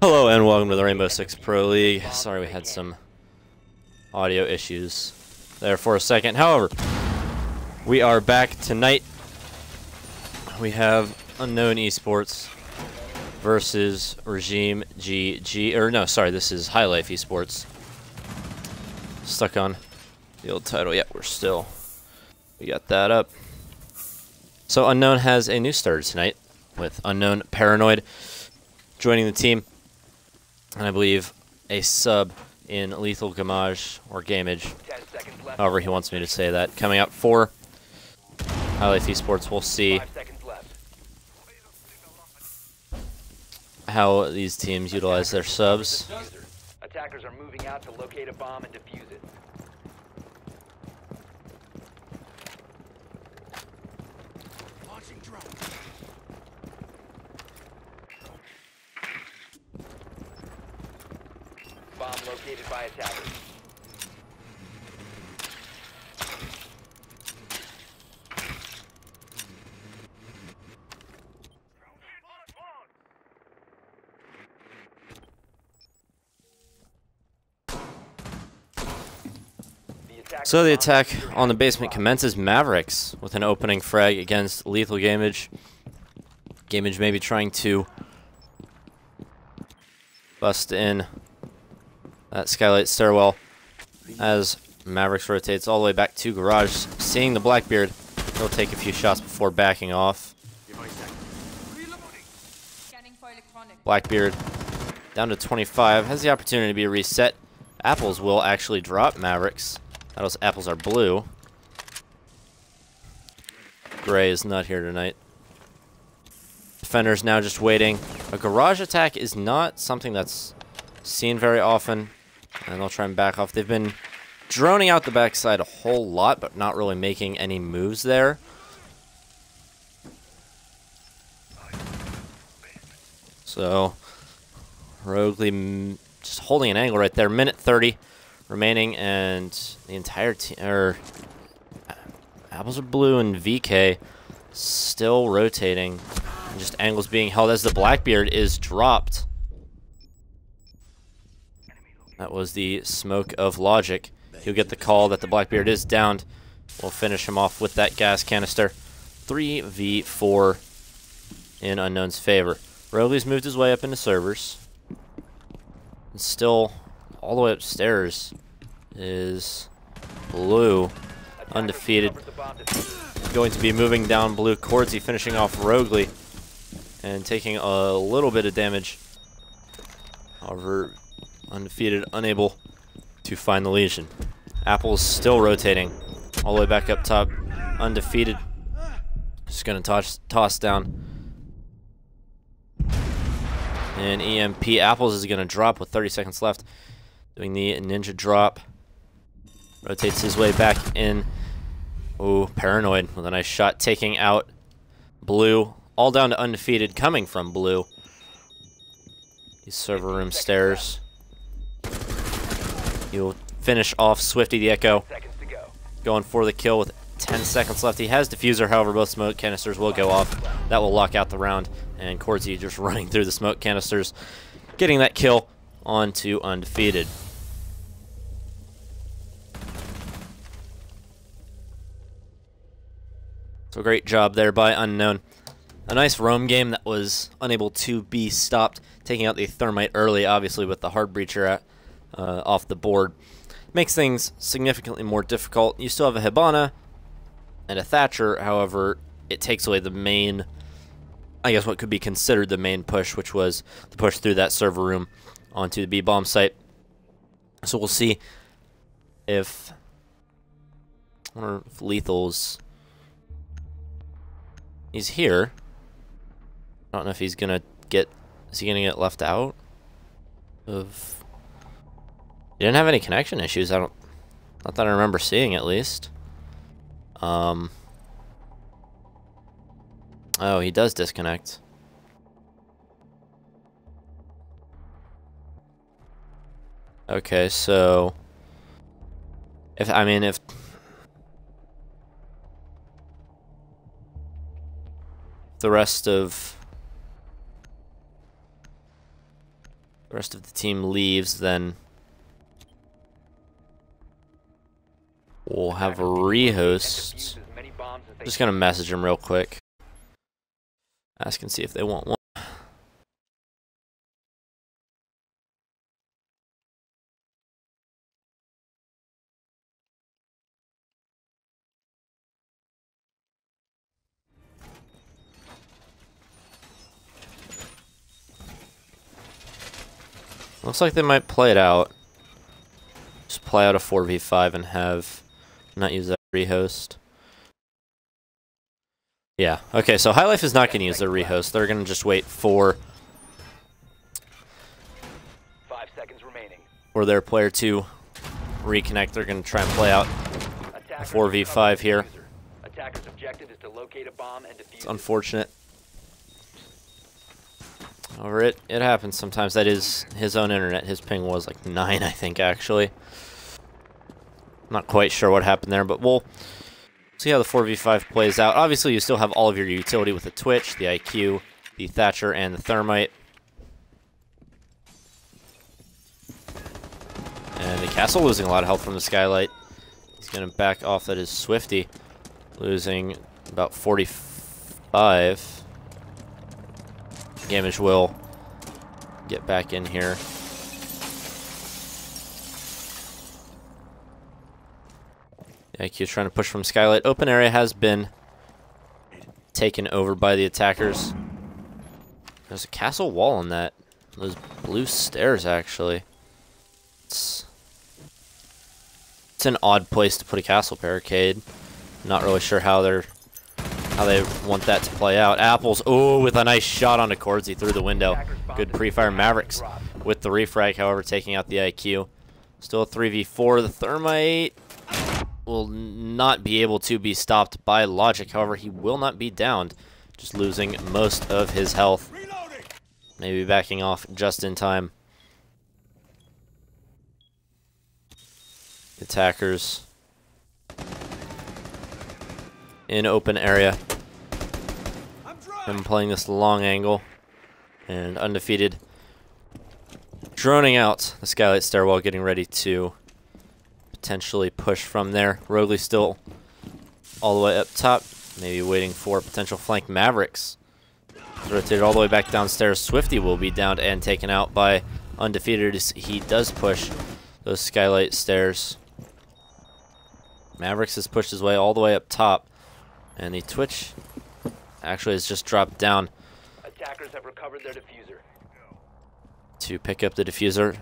Hello and welcome to the Rainbow Six Pro League. Sorry we had some audio issues there for a second. However, we are back tonight. We have UnKnwn Esports versus Regime GG. Or no, sorry, this is HiLife Esports. Stuck on the old title. Yeah, we got that up. So UnKnwn has a new starter tonight with UnKnwn Paranoid joining the team. And I believe a sub in Lethal Gamage or Gamage, however he wants me to say that. Coming up for HiLife Esports, we'll see how these teams utilize their subs. Attackers are moving out to locate a bomb and defuse it. Bomb located by attackers. So the attack on the basement commences. Mavericks with an opening frag against Lethal Gamage. Gamage maybe trying to bust in that skylight stairwell as Mavericks rotates all the way back to garage. Seeing the Blackbeard, he'll take a few shots before backing off. Blackbeard down to 25, has the opportunity to be reset. Apples will actually drop Mavericks. Those apples are blue. Gray is not here tonight. Defenders now just waiting. A garage attack is not something that's seen very often, and they'll try and back off. They've been droning out the backside a whole lot, but not really making any moves there. So, Rogley just holding an angle right there. Minute 30 remaining, and the entire team, apples are blue, and VK still rotating. And just angles being held as the Blackbeard is dropped. That was the smoke of logic. He'll get the call that the Blackbeard is downed. We'll finish him off with that gas canister. 3v4 in UnKnwn's favor. Rogley's moved his way up into servers. And still, all the way upstairs is blue, undefeated. Going to be moving down blue. Cordsy finishing off Rogley and taking a little bit of damage. However, undefeated, unable to find the Legion. Apple's still rotating all the way back up top. Undefeated. Just going to toss down. And EMP. Apples is going to drop with 30 seconds left. Doing the ninja drop. Rotates his way back in. Ooh, Paranoid with a nice shot. Taking out blue. All down to undefeated. Coming from blue. These server room stairs. He'll finish off Swifty the Echo. Going for the kill with 10 seconds left. He has diffuser, however, both smoke canisters will go off. That will lock out the round. And Cordsy just running through the smoke canisters, getting that kill onto undefeated. So great job there by UnKnwn. A nice roam game that was unable to be stopped. Taking out the Thermite early, obviously, with the hard breacher off the board. Makes things significantly more difficult. You still have a Hibana and a Thatcher, however, it takes away the main, I guess what could be considered the main push, which was the push through that server room onto the B-bomb site. So we'll see if, I wonder if Lethal's, he's here. I don't know if he's gonna get, is he gonna get left out of, he didn't have any connection issues, not that I remember seeing at least. Oh, he does disconnect. Okay, so if the rest of the rest of the team leaves, then we'll have a rehost. Just gonna message them real quick. Ask and see if they want one. Looks like they might play it out. Just play out a 4v5 and have not use that rehost. Yeah, okay, so HiLife is not going to use their rehost. They're going to just wait for 5 seconds remaining. For their player to reconnect. They're going to try and play out a 4v5 here. Attacker's objective is to locate a bomb and defuse. It's unfortunate. However, it happens sometimes. That is his own internet. His ping was like 9, I think, actually. Not quite sure what happened there, but we'll see how the 4v5 plays out. Obviously, you still have all of your utility with the Twitch, the IQ, the Thatcher, and the Thermite. And the Castle losing a lot of health from the Skylight. He's going to back off. That is Swifty, losing about 45. Gamage will get back in here. The IQ is trying to push from Skylight. Open area has been taken over by the attackers. There's a castle wall on that. Those blue stairs, actually. It's an odd place to put a castle barricade. Not really sure how they want that to play out. Apples, oh, with a nice shot onto Cordsy through the window. Good pre-fire. Mavericks with the refrag, however, taking out the IQ. Still a 3v4. The Thermite will not be able to be stopped by Logic. However, he will not be downed. Just losing most of his health. Maybe backing off just in time. Attackers in open area. I'm playing this long angle, and Undefeated droning out the Skylight stairwell, getting ready to potentially push from there. Rogley still all the way up top, maybe waiting for potential flank. Mavericks rotated all the way back downstairs. Swifty will be downed and taken out by Undefeated as he does push those Skylight stairs. Mavericks has pushed his way all the way up top, and the Twitch actually has just dropped down. Attackers have recovered their diffuser. To pick up the diffuser.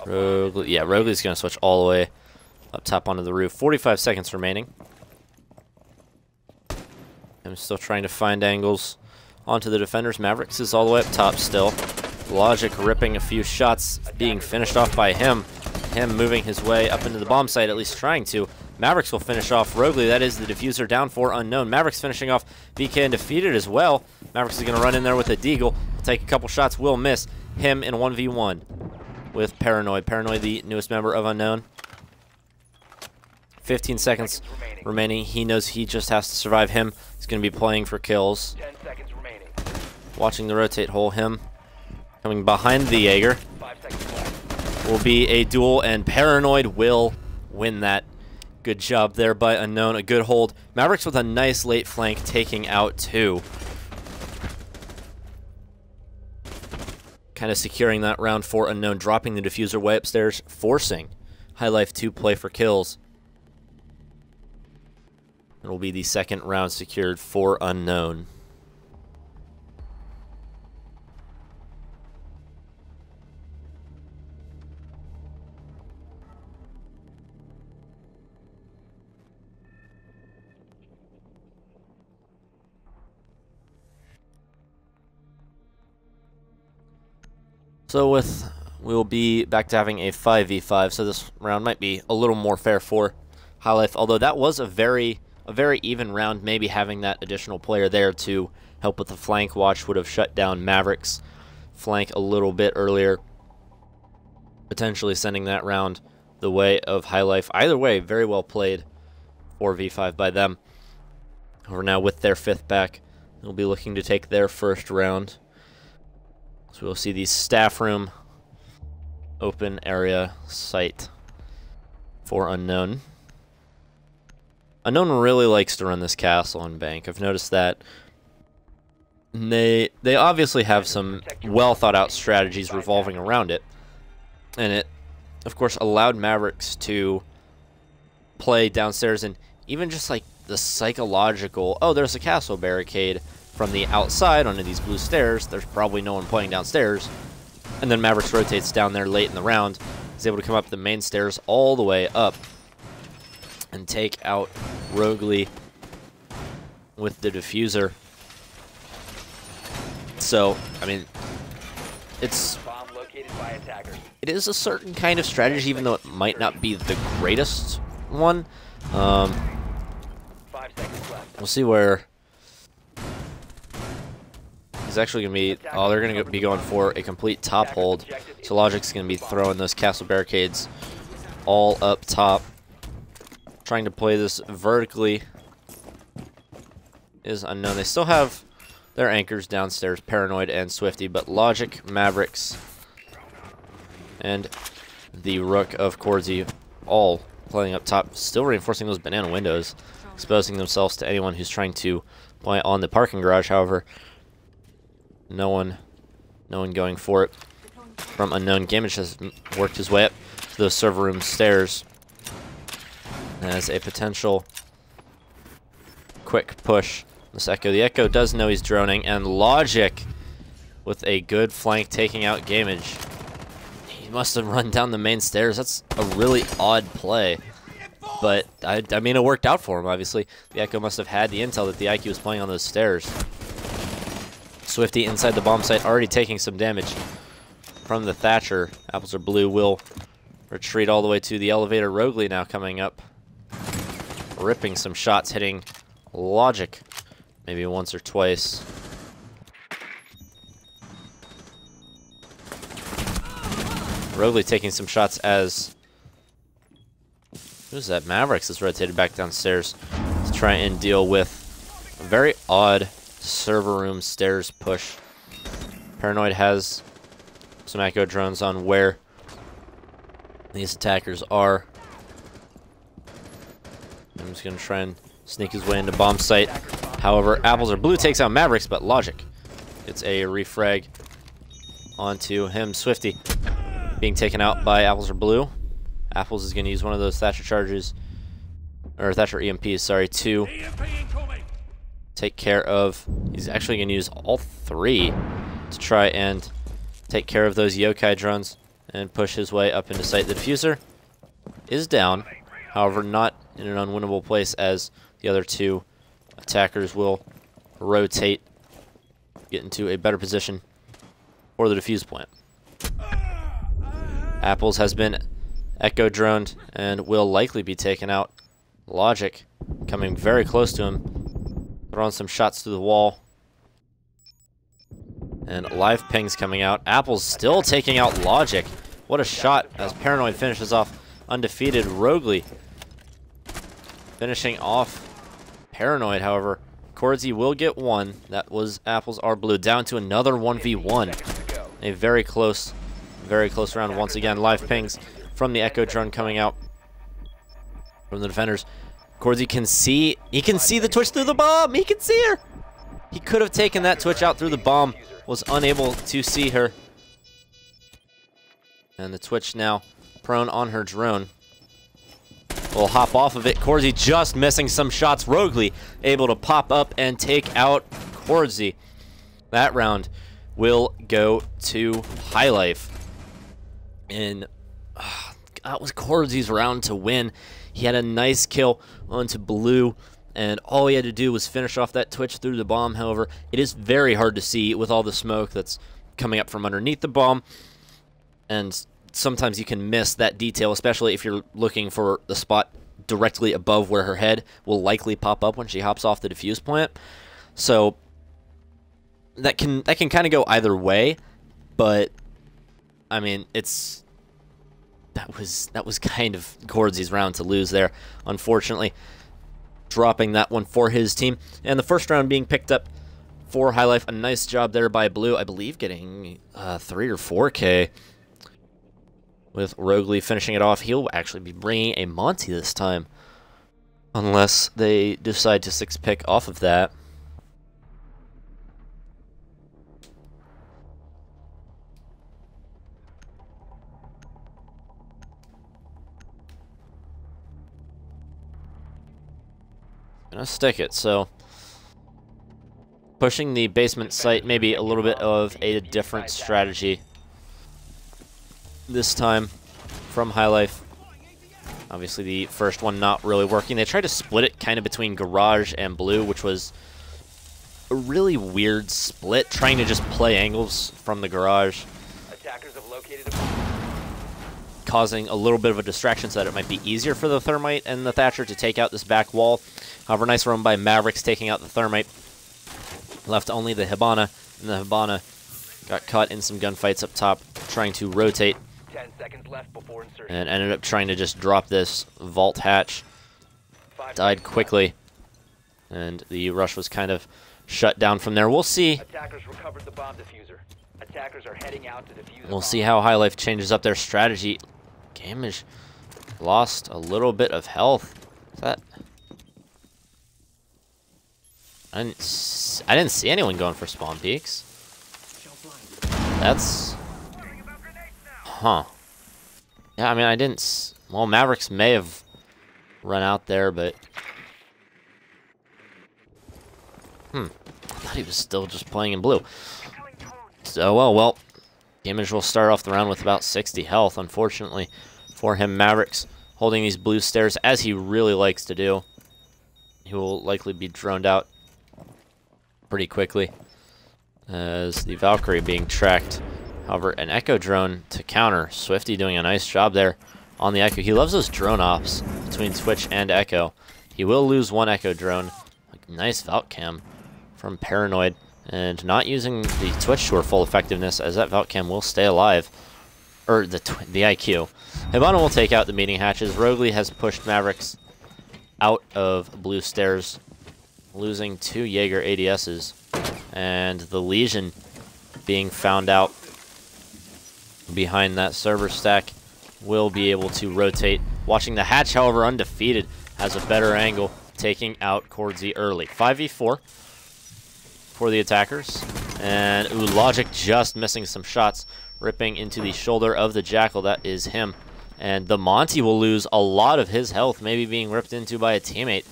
Rogley's going to switch all the way up top onto the roof. 45 seconds remaining. I'm still trying to find angles onto the defenders. Mavericks is all the way up top still. Logic ripping a few shots, being finished off by him. Him moving his way up into the bomb site, at least trying to. Mavericks will finish off Rogley. That is the diffuser down for UnKnwn. Mavericks finishing off VK Undefeated as well. Mavericks is going to run in there with a deagle. Take a couple shots, will miss. Him in 1v1 with Paranoid. Paranoid, the newest member of UnKnwn. 15 seconds remaining. He knows he just has to survive. Him is going to be playing for kills. 10 seconds remaining. Watching the rotate hole. Him coming behind the Jaeger. 5 seconds left. Will be a duel, and Paranoid will win that. Good job there by UnKnwn. A good hold. Mavericks with a nice late flank, taking out 2. Kind of securing that round for UnKnwn, dropping the diffuser way upstairs, forcing HiLife to play for kills. It will be the second round secured for UnKnwn. So we'll be back to having a 5v5, so this round might be a little more fair for HiLife, although that was a very even round. Maybe having that additional player there to help with the flank watch would have shut down Mavericks' flank a little bit earlier, potentially sending that round the way of HiLife. Either way, very well played 4v5 by them. However, now with their 5th back, they'll be looking to take their first round. So we'll see the staff room open area site for UnKnwn. UnKnwn really likes to run this castle and bank. I've noticed that. They obviously have some well thought out strategies revolving around it. And it, of course, allowed Mavericks to play downstairs, and even just like the psychological, oh, there's a castle barricade from the outside onto these blue stairs, there's probably no one playing downstairs, and then Mavericks rotates down there late in the round, is able to come up the main stairs all the way up and take out Roguely with the diffuser. So, I mean, it is a certain kind of strategy, even though it might not be the greatest one. 5 seconds left. We'll see where he's actually going to be. Oh, they're going to be going for a complete top hold. So Logic's going to be throwing those castle barricades all up top. Trying to play this vertically is UnKnwn. They still have their anchors downstairs, Paranoid and Swifty, but Logic, Mavericks, and the Rook of Cordsy all playing up top, still reinforcing those banana windows, exposing themselves to anyone who's trying to play on the parking garage. However, no one going for it from UnKnwn. Gamage has worked his way up to those server room stairs as a potential quick push. This Echo. The Echo does know he's droning, and Logic with a good flank taking out Gamage. He must have run down the main stairs. That's a really odd play, but I mean, it worked out for him, obviously. The Echo must have had the intel that the IQ was playing on those stairs. Swifty inside the bomb site, already taking some damage from the Thatcher. Apples are blue, will retreat all the way to the elevator. Roguely now coming up, ripping some shots, hitting Logic maybe once or twice. Roguely taking some shots as, who's that? Mavericks is rotated back downstairs to try and deal with a very odd server room stairs push. Paranoid has some echo drones on where these attackers are. I'm just going to try and sneak his way into bomb site. However, Apples are blue, takes out Mavericks, but Logic gets a refrag onto him. Swifty being taken out by Apples are blue. Apples is going to use one of those Thatcher charges, or Thatcher EMPs, sorry, to take care of. He's actually going to use all three to try and take care of those yokai drones and push his way up into sight. The diffuser is down, however, not in an unwinnable place, as the other two attackers will rotate, get into a better position for the defuse plant. Apples has been echo droned and will likely be taken out. Logic coming very close to him, throwing some shots through the wall. And live pings coming out. Apples still taking out Logic. What a shot as Paranoid finishes off undefeated. Roguely finishing off Paranoid, however. Cordsy will get one. That was Apples are blue. Down to another 1v1. A very close round once again. Live pings from the echo drone coming out from the defenders. Cordsy can see, he can see the Twitch through the bomb. He can see her. He could have taken that Twitch out through the bomb. Was unable to see her. And the Twitch now prone on her drone. Will hop off of it. Cordsy just missing some shots. Roguely able to pop up and take out Cordsy. That round will go to HiLife. And that was Cordsy's round to win. He had a nice kill onto blue, and all he had to do was finish off that Twitch through the bomb. However, it is very hard to see with all the smoke that's coming up from underneath the bomb, and sometimes you can miss that detail, especially if you're looking for the spot directly above where her head will likely pop up when she hops off the defuse plant. So that can kind of go either way, but I mean, that was kind of Cordsy's round to lose there, unfortunately, dropping that one for his team. And the first round being picked up for HiLife. A nice job there by Blue, I believe getting 3 or 4K. With Rogley finishing it off. He'll actually be bringing a Monty this time. Unless they decide to 6-pick off of that. Gonna stick it, so pushing the basement site, maybe a little bit of a different strategy this time from HiLife. Obviously the first one not really working. They tried to split it kind of between Garage and Blue, which was a really weird split, trying to just play angles from the Garage. Attackers have located a bomb. Causing a little bit of a distraction so that it might be easier for the Thermite and the Thatcher to take out this back wall. However, nice run by Mavericks taking out the Thermite. Left only the Hibana, and the Hibana got caught in some gunfights up top, trying to rotate. 10 seconds left before insertion. And ended up trying to just drop this vault hatch. Died quickly. And the rush was kind of shut down from there. We'll see. Attackers recovered the bomb diffuser. Attackers are heading out to defuse. We'll see how HiLife changes up their strategy. Gamage lost a little bit of health. Is that... I didn't see anyone going for spawn peaks. That's... Huh. Yeah, I mean, I didn't... Well, Mavericks may have run out there, but... I thought he was still just playing in blue. So, well, Gamage will start off the round with about 60 health, unfortunately, for him. Mavericks holding these blue stairs, as he really likes to do. He will likely be droned out pretty quickly, as the Valkyrie being tracked. However, an Echo drone to counter. Swifty doing a nice job there on the Echo. He loves those drone ops between Twitch and Echo. He will lose one Echo drone. Nice Valk cam from Paranoid. And not using the Twitch to her full effectiveness, as that Valk cam will stay alive. Or the IQ. Hibana will take out the meeting hatches. Rogley has pushed Mavericks out of blue stairs, losing 2 Jaeger ADSs. And the Legion being found out behind that server stack will be able to rotate. Watching the hatch, however, undefeated, has a better angle, taking out Cordzy early. 5v4 for the attackers. And Logic just missing some shots, ripping into the shoulder of the Jackal. That is him. And the Monty will lose a lot of his health, maybe being ripped into by a teammate.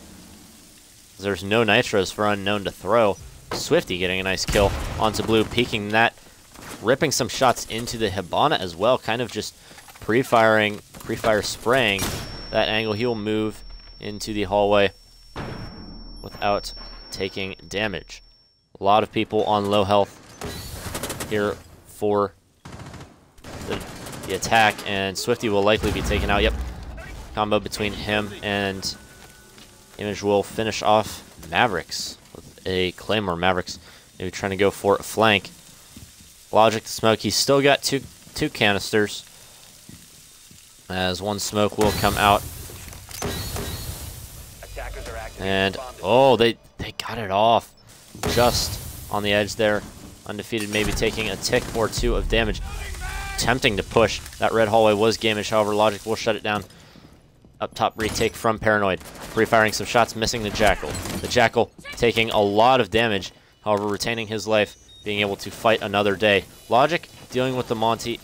There's no nitros for UnKnwn to throw. Swifty getting a nice kill onto blue, peeking that, ripping some shots into the Hibana as well, kind of just pre-fire spraying that angle. He will move into the hallway without taking damage. A lot of people on low health here for the attack, and Swifty will likely be taken out. Yep, combo between him and Image will finish off Mavericks with a Claymore. Mavericks maybe trying to go for a flank. Logic to smoke. He's still got two canisters, as one smoke will come out. And oh, they got it off just on the edge there. Undefeated, maybe taking a tick or two of damage. Attempting to push. That red hallway was Gamage, however, Logic will shut it down. Up top, retake from Paranoid. Pre-firing some shots, missing the Jackal. The Jackal taking a lot of damage, however, retaining his life, being able to fight another day. Logic dealing with the Monty.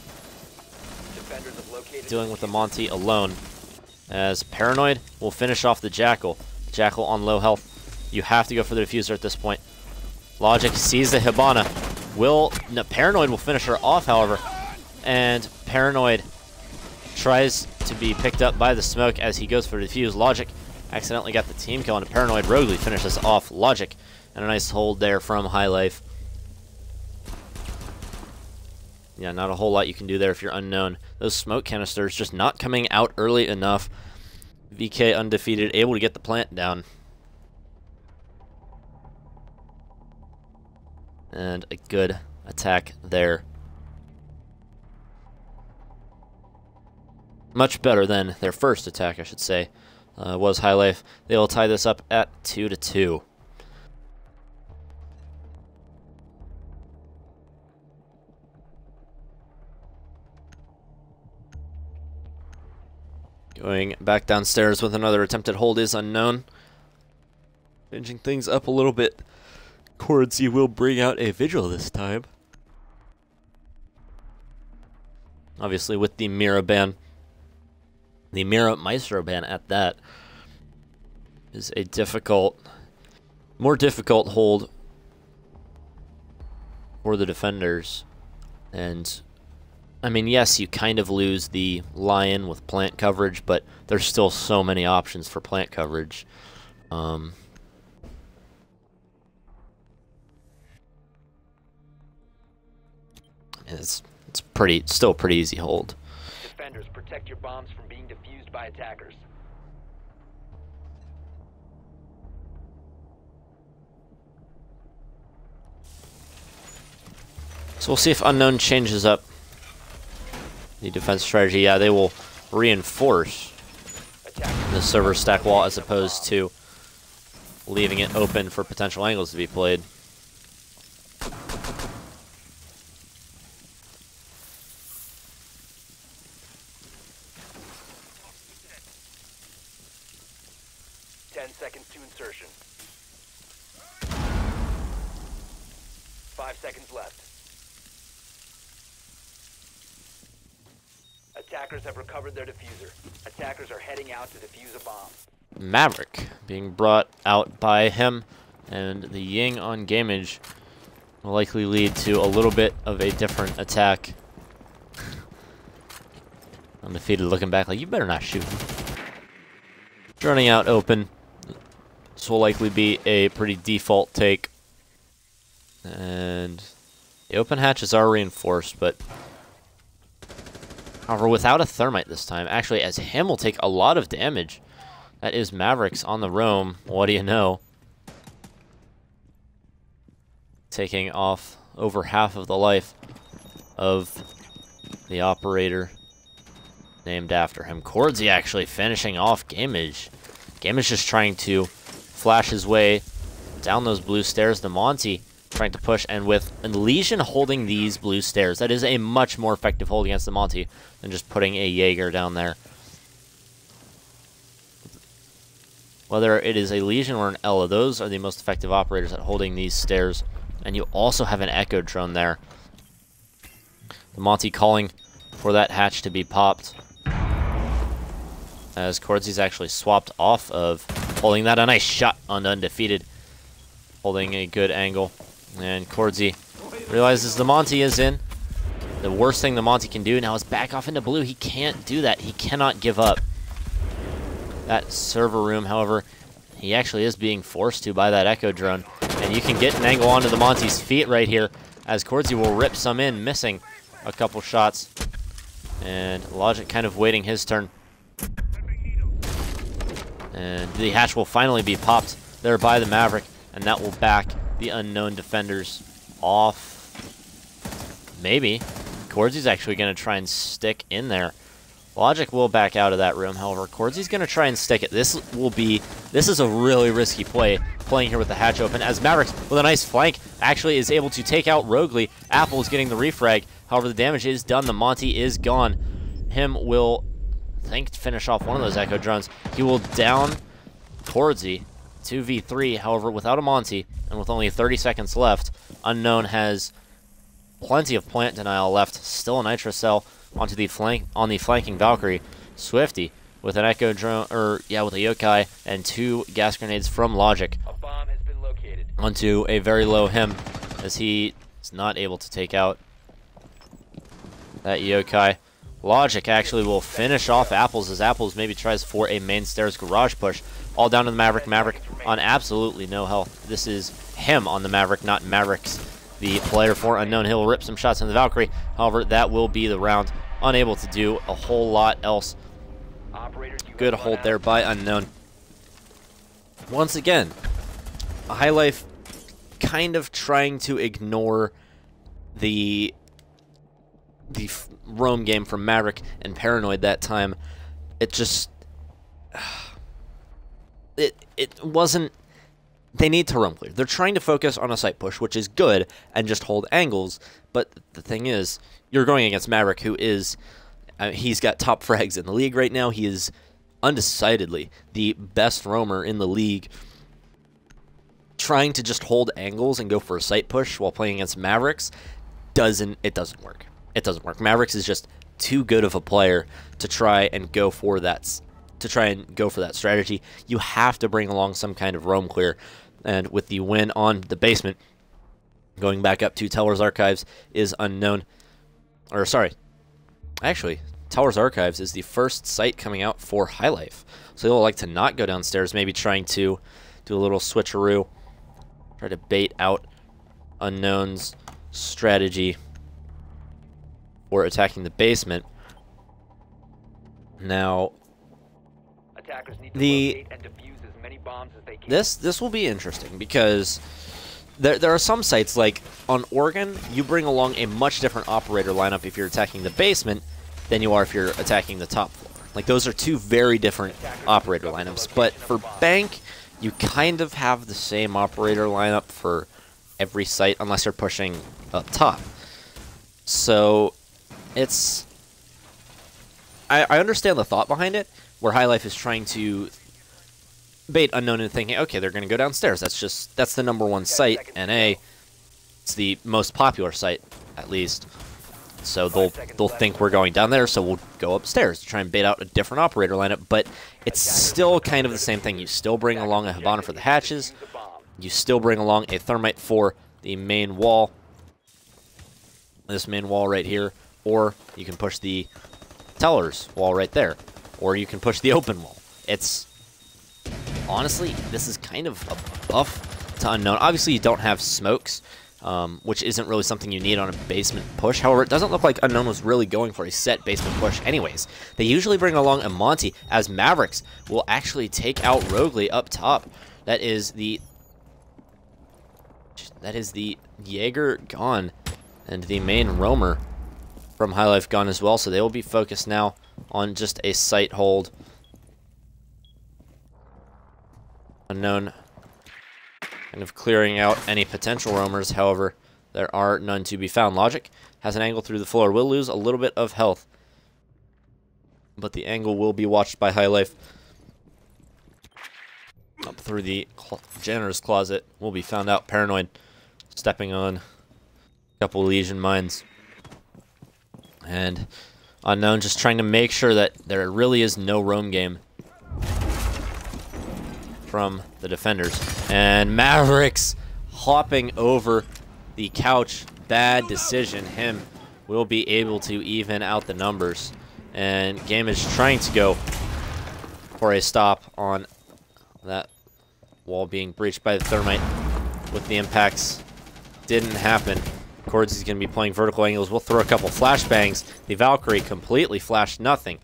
Alone, as Paranoid will finish off the Jackal. Jackal on low health. You have to go for the diffuser at this point. Logic sees the Hibana. Paranoid will finish her off, however, and Paranoid tries to be picked up by the smoke as he goes for the defuse. Logic accidentally got the team kill, and Paranoid Rogley finishes off Logic, and a nice hold there from HiLife. Yeah, not a whole lot you can do there if you're UnKnwn. Those smoke canisters just not coming out early enough. VK undefeated, able to get the plant down. And a good attack there. Much better than their first attack, I should say, was HiLife. They'll tie this up at 2-2. Going back downstairs with another attempted hold is unknown. Changing things up a little bit. Cordsy will bring out a vigil this time. Obviously with the Mira ban. The Mira Maestro ban at that is a more difficult hold for the defenders. And I mean, yes, you kind of lose the Lion with plant coverage, but there's still so many options for plant coverage. It's still pretty easy hold. Defenders, protect your bombs from being defused by attackers. So we'll see if Unknown changes up the defense strategy. Yeah, they will reinforce the server stack wall as opposed to leaving it open for potential angles to be played. Seconds to insertion. 5 seconds left. Attackers have recovered their diffuser. Attackers are heading out to defuse a bomb. Maverick being brought out by him, and the Ying on Gamage will likely lead to a little bit of a different attack. Undefeated looking back like, you better not shoot him. Running out open. This will likely be a pretty default take. And the open hatches are reinforced, but however, without a thermite this time, actually, as him will take a lot of damage. That is Mavericks on the roam. What do you know? Taking off over half of the life of the operator named after him. Cordsy actually finishing off Gamage. Gamage just trying to flash his way down those blue stairs. The Monty trying to push, and with Legion holding these blue stairs, that is a much more effective hold against the Monty than just putting a Jaeger down there. Whether it is a Legion or an Ella, those are the most effective operators at holding these stairs. And you also have an Echo drone there. The Monty calling for that hatch to be popped, as Cordsy's actually swapped off of holding that. A nice shot on Undefeated, holding a good angle. And Cordsy realizes the Monty is in. The worst thing the Monty can do now is back off into blue. He can't do that. He cannot give up that server room. However, he actually is being forced to by that Echo drone. And you can get an angle onto the Monty's feet right here, as Cordsy will rip some in, missing a couple shots. And Logic kind of waiting his turn. And the hatch will finally be popped there by the Maverick, and that will back the Unknown defenders off. Maybe. Cordsy's actually going to try and stick in there. Logic will back out of that room, however, Cordsy's going to try and stick it. This is a really risky play, playing here with the hatch open, as Mavericks, with a nice flank, actually is able to take out Roguely. Apple is getting the refrag, however, the damage is done. The Monty is gone. Him will, I think, finish off one of those Echo drones. He will down Cordsy, 2v3, however, without a Monty, and with only 30 seconds left, Unknown has plenty of plant denial left. Still a Nitro Cell onto the flanking Valkyrie. Swifty with an Echo drone, with a Yokai and 2 gas grenades from Logic. A bomb has been located. Onto a very low him, as he is not able to take out that Yokai. Logic actually will finish off Apples, as Apples maybe tries for a main stairs garage push. All down to the Maverick. Maverick on absolutely no health. This is him on the Maverick, not Mavericks, the player for Unknown. He'll rip some shots on the Valkyrie. However, that will be the round. Unable to do a whole lot else. Good hold there by Unknown. Once again, HiLife kind of trying to ignore the roam game from Maverick and Paranoid that time. It just... It wasn't... They need to roam clear. They're trying to focus on a site push, which is good, and just hold angles. But the thing is, you're going against Maverick, who is He's got top frags in the league right now. He is undecidedly the best roamer in the league. Trying to just hold angles and go for a sight push while playing against Mavericks doesn't work. It doesn't work. Mavericks is just too good of a player to try and go for that strategy. You have to bring along some kind of roam clear, and with the win on the basement, going back up to Teller's Archives is UnKnwn. Or sorry, actually, Teller's Archives is the first site coming out for HiLife, so they'll like to not go downstairs. Maybe trying to do a little switcheroo, try to bait out UnKnwn's strategy for attacking the basement. Now, attackers need to locate and defuse as many bombs as they can. this will be interesting because there are some sites, like on Oregon, you bring along a much different operator lineup if you're attacking the basement than you are if you're attacking the top floor. Like, those are two very different operator lineups. But for Bank, you kind of have the same operator lineup for every site unless you're pushing up top. So it's... I understand the thought behind it, where HiLife is trying to bait UnKnwn and thinking, okay, they're going to go downstairs. That's the #1 site, NA. It's the most popular site, at least. So they'll think we're going down there, so we'll go upstairs to try and bait out a different operator lineup. But it's still kind of the same thing. You still bring along a Hibana for the hatches. You still bring along a Thermite for the main wall. This main wall right here. Or you can push the Teller's wall right there. Or you can push the open wall. It's... Honestly, this is kind of a buff to UnKnwn. Obviously, you don't have smokes, which isn't really something you need on a basement push. However, it doesn't look like UnKnwn was really going for a set basement push anyways. They usually bring along a Monty, as Mavericks will actually take out Rogley up top. That is the Jaeger gone, and the main roamer from HiLife gone as well, so they will be focused now on just a site hold. UnKnwn kind of clearing out any potential roamers. However, there are none to be found. Logic has an angle through the floor. Will lose a little bit of health, but the angle will be watched by HiLife. Up through the janitor's closet will be found out. Paranoid stepping on a couple Legion mines. And UnKnwn just trying to make sure that there really is no roam game from the defenders. And Mavericks hopping over the couch. Bad decision. Him will be able to even out the numbers. And Game is trying to go for a stop on that wall being breached by the Thermite with the impacts. Didn't happen. Cords is going to be playing vertical angles. We'll throw a couple flashbangs. The Valkyrie completely flashed nothing.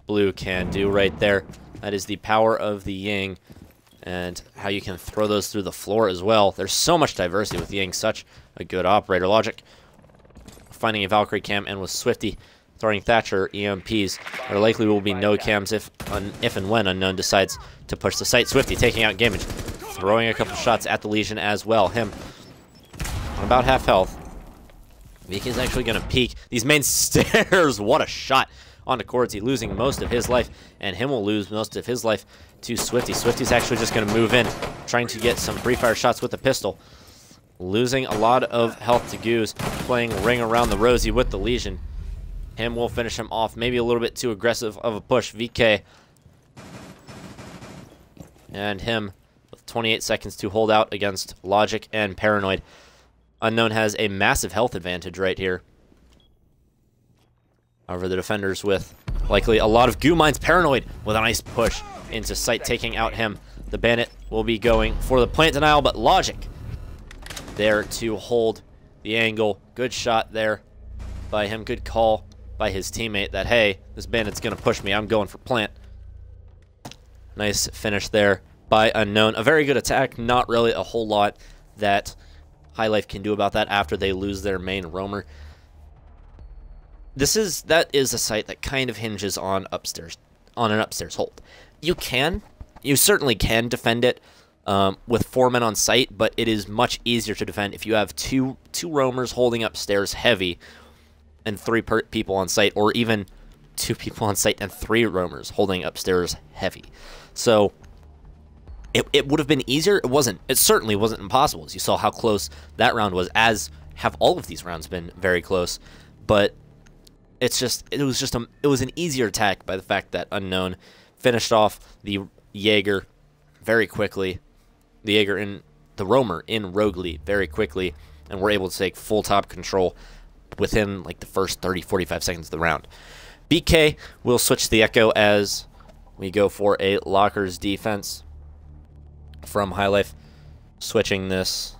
Blue can do right there. That is the power of the Ying, and how you can throw those through the floor as well. There's so much diversity with Ying, such a good operator. Logic finding a Valkyrie cam, and with Swifty throwing Thatcher EMPs. There likely will be no cams if and when UnKnwn decides to push the site. Swifty taking out Gamage, throwing a couple shots at the Legion as well. Him on about half health. Vika is actually going to peek these main stairs. What a shot onto Cordsy, losing most of his life, and him will lose most of his life to Swifty. Swifty's actually just going to move in, trying to get some free fire shots with the pistol. Losing a lot of health to Goose, playing Ring Around the Rosie with the Legion. Him will finish him off. Maybe a little bit too aggressive of a push. VK. And him with 28 seconds to hold out against Logic and Paranoid. UnKnwn has a massive health advantage right here. However, the defenders with likely a lot of goo mines. Paranoid with a nice push into sight, taking out him. The Bandit will be going for the plant denial, but Logic there to hold the angle. Good shot there by him. Good call by his teammate that, hey, this Bandit's going to push me. I'm going for plant. Nice finish there by UnKnwn. A very good attack. Not really a whole lot that HiLife can do about that after they lose their main roamer. That is a site that kind of hinges on an upstairs hold. You certainly can defend it with 4 men on site, but it is much easier to defend if you have two roamers holding upstairs heavy and 3 people on site, or even 2 people on site and 3 roamers holding upstairs heavy. So it would have been easier. It wasn't. It certainly wasn't impossible. As you saw how close that round was, as have all of these rounds been very close. But it was an easier attack by the fact that UnKnwn finished off the Jaeger very quickly, the roamer in Roguely very quickly, and were able to take full top control within like the first 30-45 seconds of the round. BK will switch to the Echo as we go for a lockers defense from HiLife, switching this.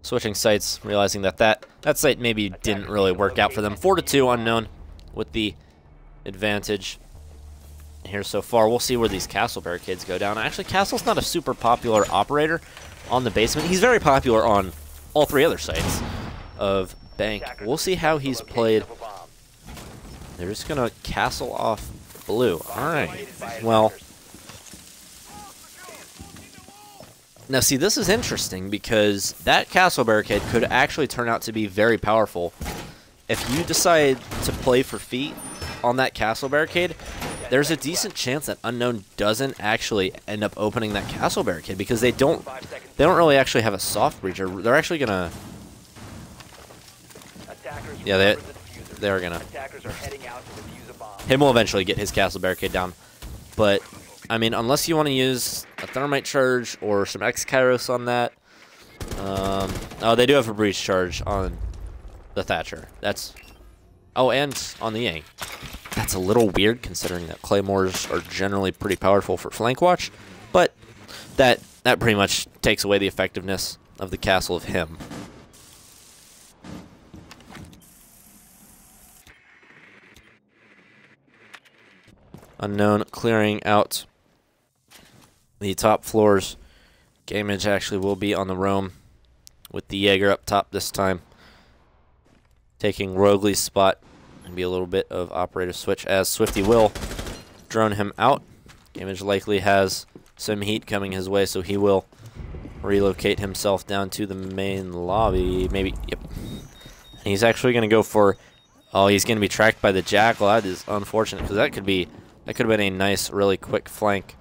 Switching sites, realizing that that site maybe didn't really work out for them. 4-2 UnKnwn with the advantage here so far. We'll see where these castle barricades go down. Actually, Castle's not a super popular operator on the basement. He's very popular on all 3 other sites of Bank. We'll see how he's played. They're just going to castle off blue. All right. Well, now see, this is interesting because that castle barricade could actually turn out to be very powerful. If you decide to play for feet on that castle barricade, there's a decent chance that UnKnwn doesn't actually end up opening that castle barricade because they don't really actually have a soft breacher. They're actually gonna, yeah, they're gonna. Him will eventually get his castle barricade down, but I mean, unless you want to use a thermite charge or some X-Kairos on that. Oh, they do have a breach charge on the Thatcher. That's, oh, and on the Yang. That's a little weird considering that Claymores are generally pretty powerful for flank watch, but that pretty much takes away the effectiveness of the castle of him. UnKnwn clearing out the top floors. Gamage actually will be on the roam with the Jaeger up top this time, taking Roguely's spot. And be a little bit of operator switch as Swifty will drone him out. Gamage likely has some heat coming his way, so he will relocate himself down to the main lobby. Maybe, yep. And he's actually going to go for, oh, he's going to be tracked by the Jackal. That is unfortunate because that could have been a nice, really quick flank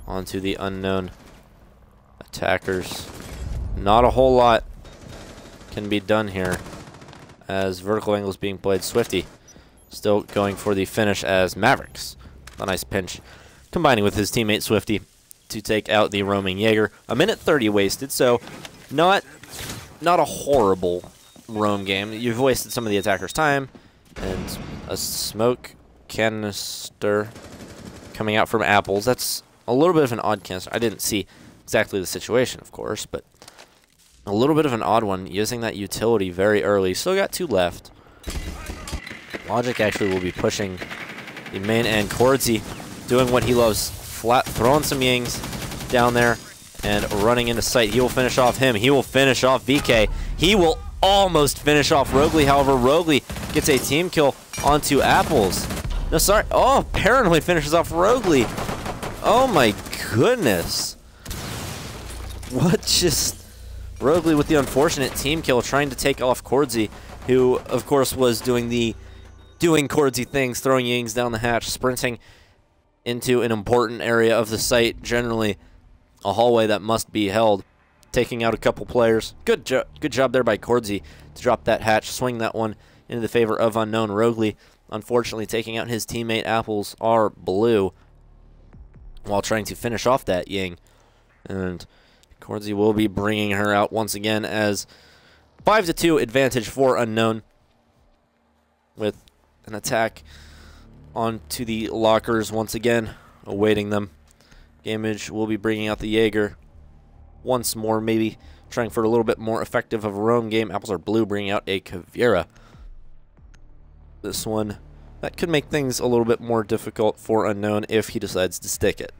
onto the UnKnwn attackers. Not a whole lot can be done here as vertical angle is being played. Swifty still going for the finish as Mavericks. A nice pinch combining with his teammate Swifty to take out the roaming Jaeger. A minute 30 wasted, so not a horrible roam game. You've wasted some of the attacker's time, and a smoke canister coming out from Apples. That's a little bit of an odd canister. I didn't see exactly the situation, of course, but a little bit of an odd one, using that utility very early. Still got 2 left. Logic actually will be pushing the main end. Cordsy doing what he loves, flat throwing some Yings down there and running into sight. He will finish off him. He will finish off VK. He will almost finish off Roguely. However, Roguely gets a team kill onto Apples. No, sorry. Oh, apparently finishes off Roguely. Oh my goodness. What just... Roguely with the unfortunate team kill, trying to take off Cordsy, who, of course, was doing Cordsy things, throwing Yings down the hatch, sprinting into an important area of the site, generally a hallway that must be held, taking out a couple players. Good job there by Cordsy to drop that hatch, swing that one into the favor of UnKnwn. Roguely, unfortunately, taking out his teammate Apples are blue while trying to finish off that Ying. And Cordsy will be bringing her out once again as 5-2 advantage for UnKnwn with an attack onto the lockers once again, awaiting them. Gamage will be bringing out the Jaeger once more, maybe trying for a little bit more effective of a roam game. Apples are blue, bringing out a Kavira. This one, that could make things a little bit more difficult for UnKnwn if he decides to stick it.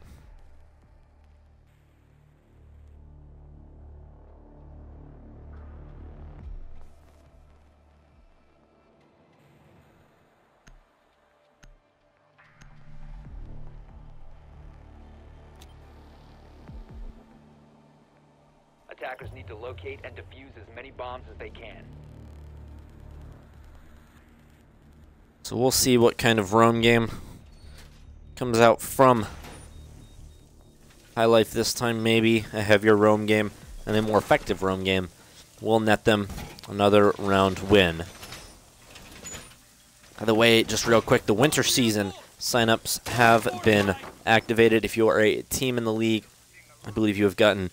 Attackers need to locate and defuse as many bombs as they can. So we'll see what kind of roam game comes out from HiLife this time. Maybe a heavier roam game and a more effective roam game will net them another round win. By the way, just real quick, the winter season signups have been activated. If you are a team in the league, I believe you have gotten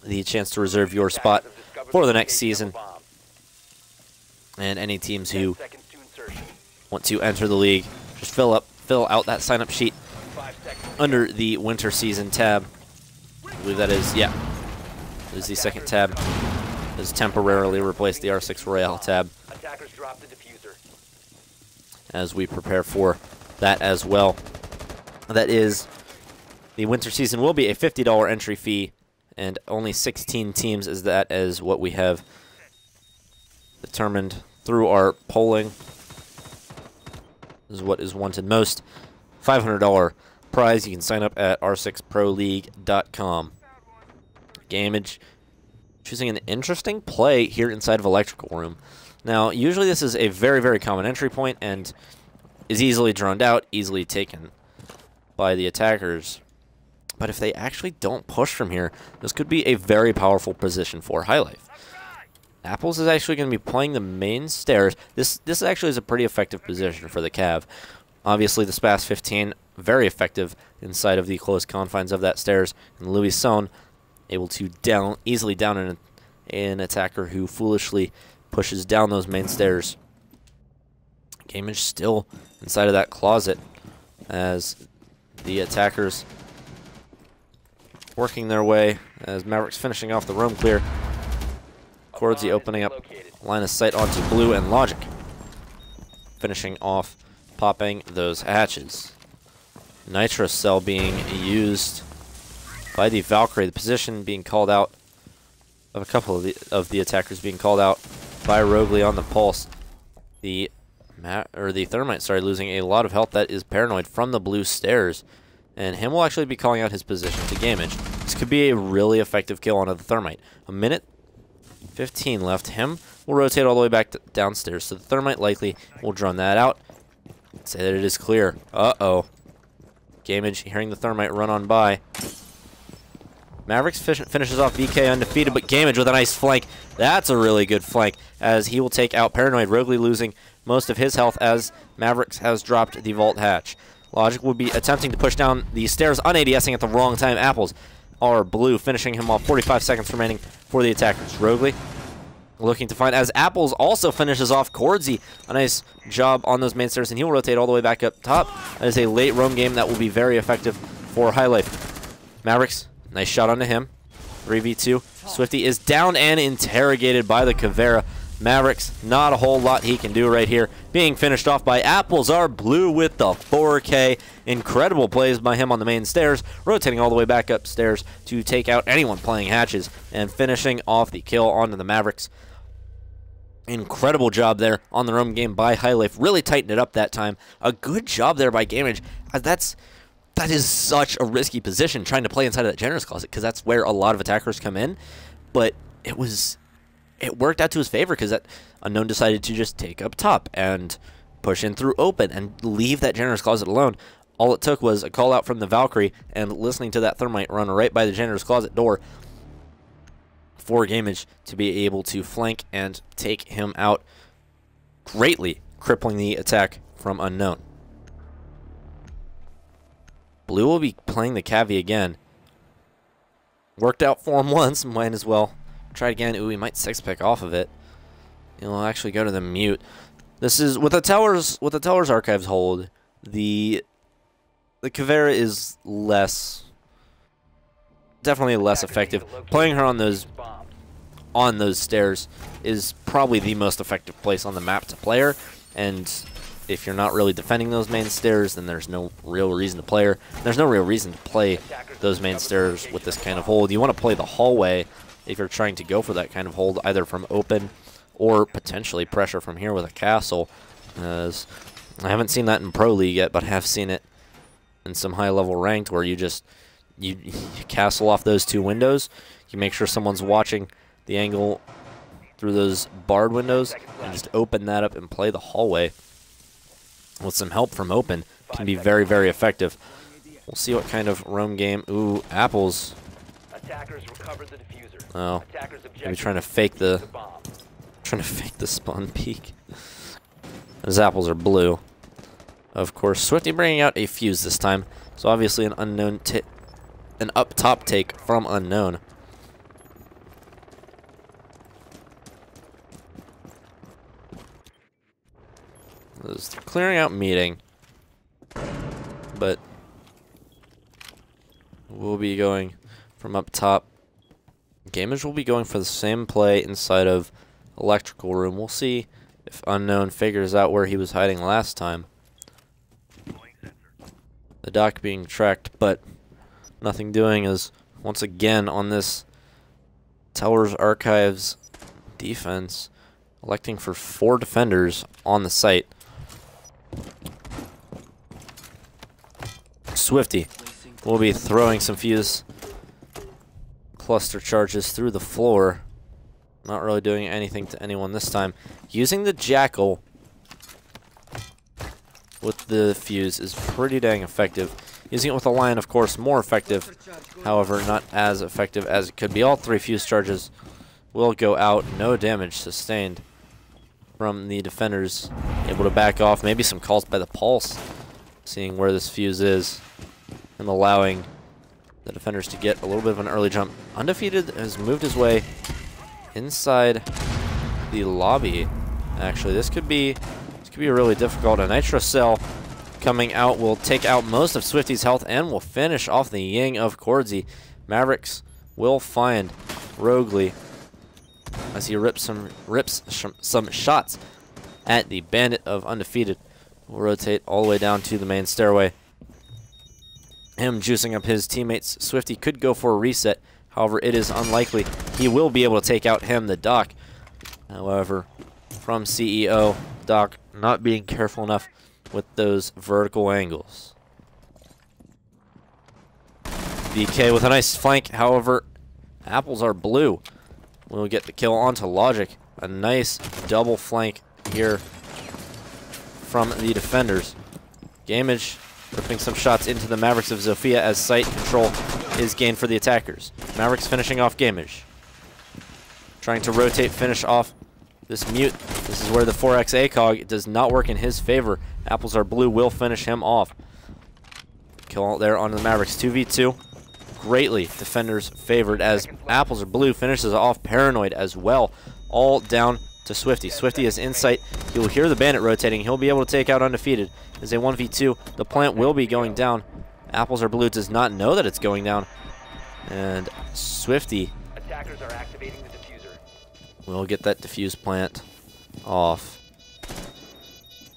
the chance to reserve your spot for the next season. And any teams who want to enter the league, just fill out that sign-up sheet under the winter season tab. I believe that is, yeah, it is the second tab. It has temporarily replaced the R6 Royale tab as we prepare for that as well. That is, the winter season will be a $50 entry fee, and only 16 teams is what we have determined through our polling. This is what is wanted most. $500 prize. You can sign up at r6proleague.com. Gamage choosing an interesting play here inside of Electrical Room. Now, usually this is a very, very common entry point and is easily droned out, easily taken by the attackers. But if they actually don't push from here, this could be a very powerful position for HiLife. Apples is actually going to be playing the main stairs. This actually is a pretty effective position for the Cav. Obviously, the SPAS 15, very effective inside of the close confines of that stairs. And Louis Son able to easily down an attacker who foolishly pushes down those main stairs. Gamage still inside of that closet as the attackers working their way as Mavericks finishing off the room clear. Cordsy opening up line of sight onto Blue and Logic. Finishing off popping those hatches. Nitro cell being used by the Valkyrie. The position being called out of a couple of the attackers being called out by Rogley on the pulse. The Thermite started losing a lot of health. That is Paranoid from the blue stairs. And him will actually be calling out his position to Gamage. This could be a really effective kill onto the Thermite. A minute 15 left. Him will rotate all the way back downstairs. So the Thermite likely will drone that out. Say that it is clear. Uh-oh. Gamage hearing the Thermite run on by. Mavericks finishes off BK undefeated, but Gamage with a nice flank. That's a really good flank as he will take out Paranoid. Rogley losing most of his health as Mavericks has dropped the vault hatch. Logic would be attempting to push down the stairs, un-ADSing at the wrong time. Apples are Blue, finishing him off. 45 seconds remaining for the attackers. Rogley looking to find, as Apples also finishes off Cordsy. A nice job on those main stairs, and he will rotate all the way back up top. That is a late roam game that will be very effective for HiLife. Mavericks, nice shot onto him. 3v2. Swifty is down and interrogated by the Caveira. Mavericks, not a whole lot he can do right here. Being finished off by Apples are Blue with the 4K. Incredible plays by him on the main stairs, rotating all the way back upstairs to take out anyone playing hatches and finishing off the kill onto the Mavericks. Incredible job there on the roam game by HiLife. Really tightened it up that time. A good job there by Gamage. That is such a risky position, trying to play inside of that Generous Closet, because that's where a lot of attackers come in. But it worked out to his favor, because that UnKnwn decided to just take up top and push in through open and leave that Generous Closet alone. All it took was a call out from the Valkyrie and listening to that Thermite run right by the Generous Closet door for Gamage to be able to flank and take him out, greatly crippling the attack from UnKnwn. Blue will be playing the Cavi again. Worked out for him once, might as well try again. Ooh, he might 6-pick off of it. He'll actually go to the mute. This is with the towers archives hold. The Caveira is definitely less effective. Playing her on those stairs is probably the most effective place on the map to play her. And if you're not really defending those main stairs, then there's no real reason to play her. There's no real reason to play those main stairs with this kind of hold. You want to play the hallway if you're trying to go for that kind of hold, either from open or potentially pressure from here with a castle. As I haven't seen that in Pro League yet, but I have seen it in some high-level ranked where you just you castle off those two windows. You make sure someone's watching the angle through those barred windows, and just open that up and play the hallway with some help from open can be very, very effective. We'll see what kind of roam game. Ooh, apples. Attackers recovered the diffuser. Oh, Attackers maybe trying to fake the spawn peek. Those apples are blue. Of course, Swifty bringing out a fuse this time. So obviously an an up top take from UnKnwn. Just clearing out meeting, but we'll be going from up top. Gamage will be going for the same play inside of electrical room. We'll see if UnKnwn figures out where he was hiding last time. The dock being tracked, but nothing doing, is once again on this Towers Archives defense, electing for 4 defenders on the site. Swifty will be throwing some fuse cluster charges through the floor. Not really doing anything to anyone this time. Using the Jackal with the fuse is pretty dang effective. Using it with a Lion, of course, more effective. However, not as effective as it could be. All 3 fuse charges will go out. No damage sustained from the defenders. Able to back off. Maybe some calls by the Pulse, seeing where this fuse is and allowing the defenders to get a little bit of an early jump. Undefeated has moved his way inside the lobby. Actually, this could be really difficult. A Nitro Cell coming out will take out most of Swifty's health and will finish off the Ying of Cordsy. Mavericks will find Rogley as he rips some shots at the Bandit of Undefeated. We'll rotate all the way down to the main stairway. Him juicing up his teammates. Swifty could go for a reset. However, it is unlikely he will be able to take out him, the Doc. However, from CEO, Doc not being careful enough with those vertical angles. BK with a nice flank. However, apples are blue. We'll get the kill onto Logic. A nice double flank here from the defenders. Gamage ripping some shots into the Mavericks of Zofia as site control is gained for the attackers. Mavericks finishing off Gamage. Trying to rotate, finish off this Mute. This is where the 4x ACOG does not work in his favor. Apples are blue, will finish him off. Kill out there on the Mavericks. 2v2. Greatly defenders favored as apples are blue finishes off Paranoid as well. All down to Swifty. Swifty is in sight. He will hear the Bandit rotating. He'll be able to take out Undefeated. As a 1v2, the plant will be going down. Apples are blue does not know that it's going down. And Swifty Attackers are activating the diffuser. will get that diffuse plant off.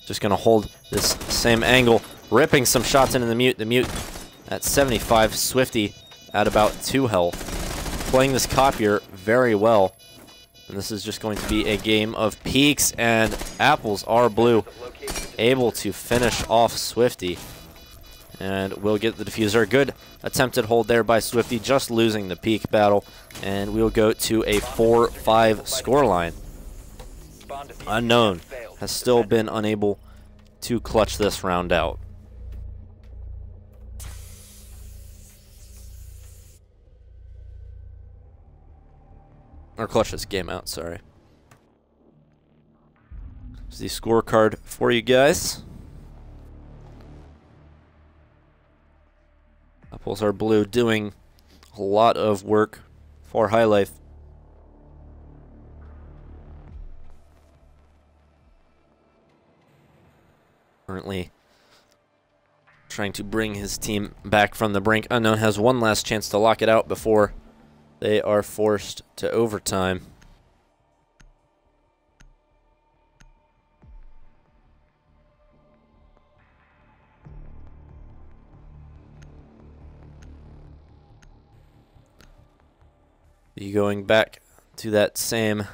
Just going to hold this same angle. Ripping some shots into the Mute. The Mute at 75. Swifty at about 2 health. Playing this copier very well. And this is just going to be a game of peaks, and apples are blue. Able to finish off Swifty. And we'll get the diffuser. Good attempted hold there by Swifty, just losing the peak battle. And we'll go to a 4-5 scoreline. UnKnwn has still been unable to clutch this round out. Or clutch this game out, sorry. Here's the scorecard for you guys. Apples are blue, doing a lot of work for HiLife. Currently trying to bring his team back from the brink. UnKnwn has one last chance to lock it out before they are forced to overtime. You going back to that same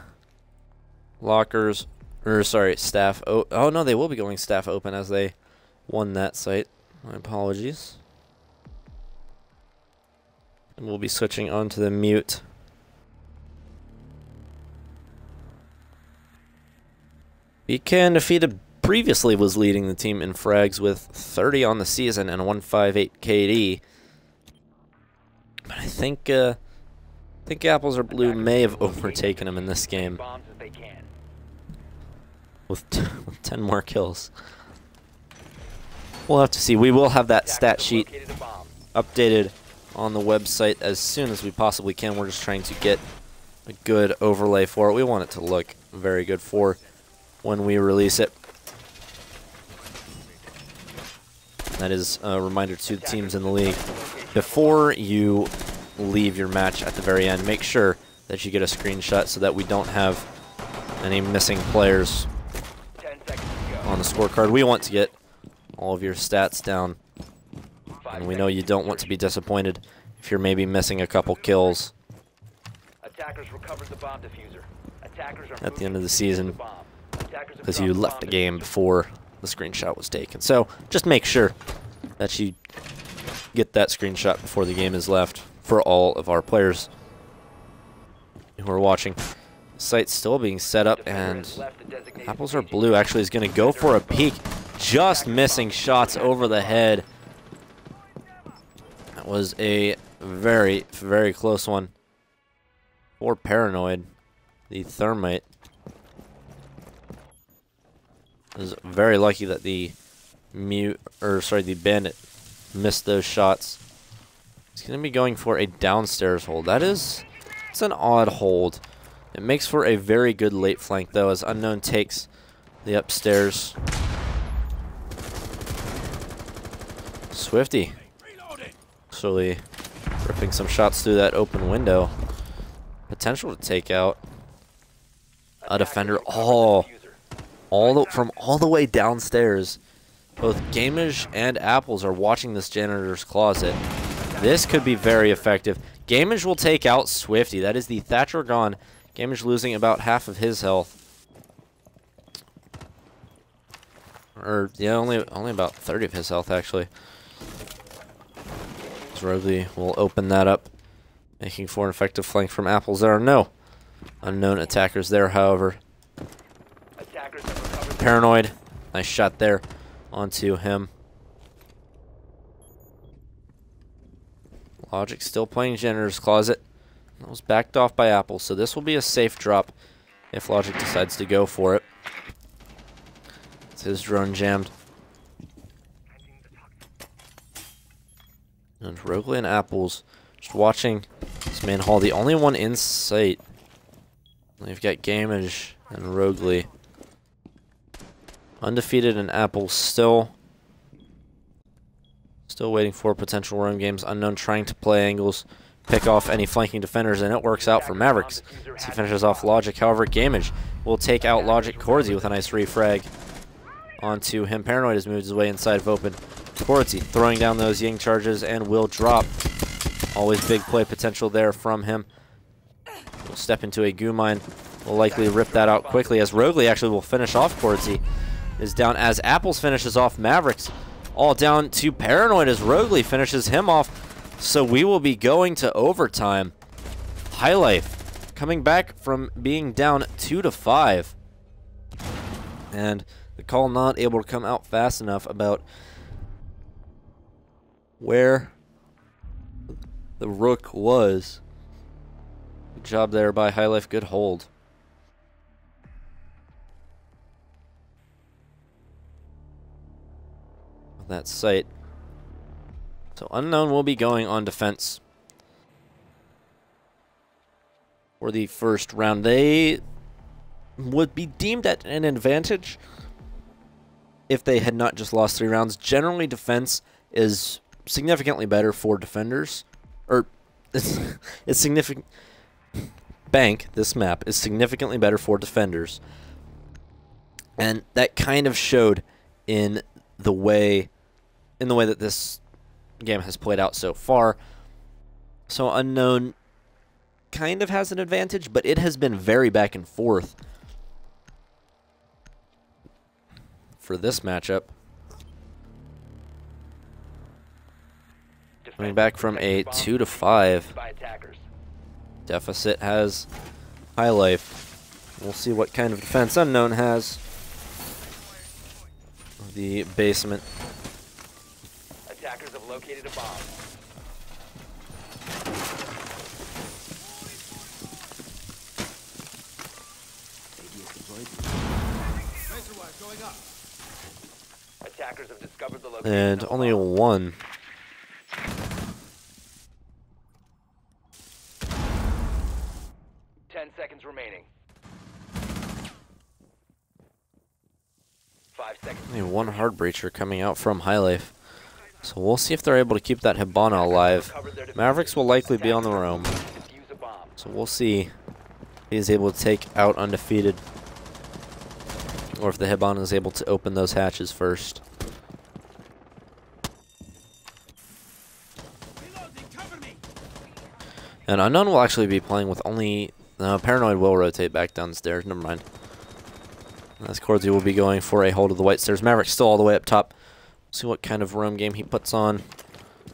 lockers, or sorry, staff. Oh no, they will be going staff open as they won that site. My apologies. And we'll be switching on to the mute. BK Undefeated previously was leading the team in frags with 30 on the season and a 158 KD. But I think Apples or Blue may have overtaken him in this game with 10 more kills. We'll have to see. We will have that stat sheet updated on the website as soon as we possibly can. We're just trying to get a good overlay for it. We want it to look very good for when we release it. That is a reminder to the teams in the league. Before you leave your match at the very end, make sure that you get a screenshot so that we don't have any missing players on the scorecard. We want to get all of your stats down, and we know you don't want to be disappointed if you're maybe missing a couple kills at the end of the season because you left the game before the screenshot was taken. So just make sure that you get that screenshot before the game is left for all of our players who are watching. The site's still being set up, and Apples or Blue actually is going to go for a peek, just missing shots over the head. That was a very, very close one for Paranoid. The Thermite is very lucky that the Bandit missed those shots. He's going to be going for a downstairs hold. It's an odd hold. It makes for a very good late flank, though, as UnKnwn takes the upstairs. Swifty slowly ripping some shots through that open window. Potential to take out a defender. From all the way downstairs. Both Gamage and Apples are watching this janitor's closet. This could be very effective. Gamage will take out Swifty. That is the Thatcher gone. Gamage losing about half of his health. Or, yeah, only about 30 of his health, actually. Rogley will open that up, making for an effective flank from Apples. There are no UnKnwn attackers there, however. Paranoid. Nice shot there onto him. Logic still playing Janitor's Closet. That was backed off by Apples, so this will be a safe drop if Logic decides to go for it. It's his drone jammed. And Rogley and Apples just watching this main hall. The only one in sight. We've got Gamage and Rogley. Undefeated and Apples still waiting for potential roam games. UnKnwn trying to play angles, pick off any flanking defenders, and it works out for Mavericks as he finishes off Logic. However, Gamage will take out Logic. Cordsy with a nice refrag onto him. Paranoid has moved his way inside of open. Cordsy throwing down those Ying charges and will drop. Always big play potential there from him. Will step into a goo mine. Will likely rip that out quickly as Rogley actually will finish off Cordsy. Is down as Apples finishes off Mavericks. All down to Paranoid as Rogley finishes him off. So we will be going to overtime. HiLife coming back from being down 2-5. And the call not able to come out fast enough about where the rook was. Good job there by HiLife. Good hold. That site. So UnKnwn will be going on defense for the first round. They would be deemed at an advantage if they had not just lost 3 rounds. Generally, defense is significantly better for defenders. Or it's significant. Bank, this map, is significantly better for defenders. And that kind of showed in the way that this game has played out so far. So UnKnwn kind of has an advantage, but it has been very back and forth for this matchup. Coming back from a 2-5 deficit has HiLife. We'll see what kind of defense UnKnwn has. The basement. Attackers have located a bomb. Attackers have discovered the location. And only a 1. Seconds remaining. 5 seconds. Only 1 hard breacher coming out from HiLife. So we'll see if they're able to keep that Hibana alive. Mavericks will likely be on the roam. So we'll see if he's able to take out Undefeated, or if the Hibana is able to open those hatches first. And UnKnwn will actually be playing with only... No, Paranoid will rotate back downstairs. Never mind. As Cordsy will be going for a hold of the white stairs. Maverick's still all the way up top. See what kind of roam game he puts on.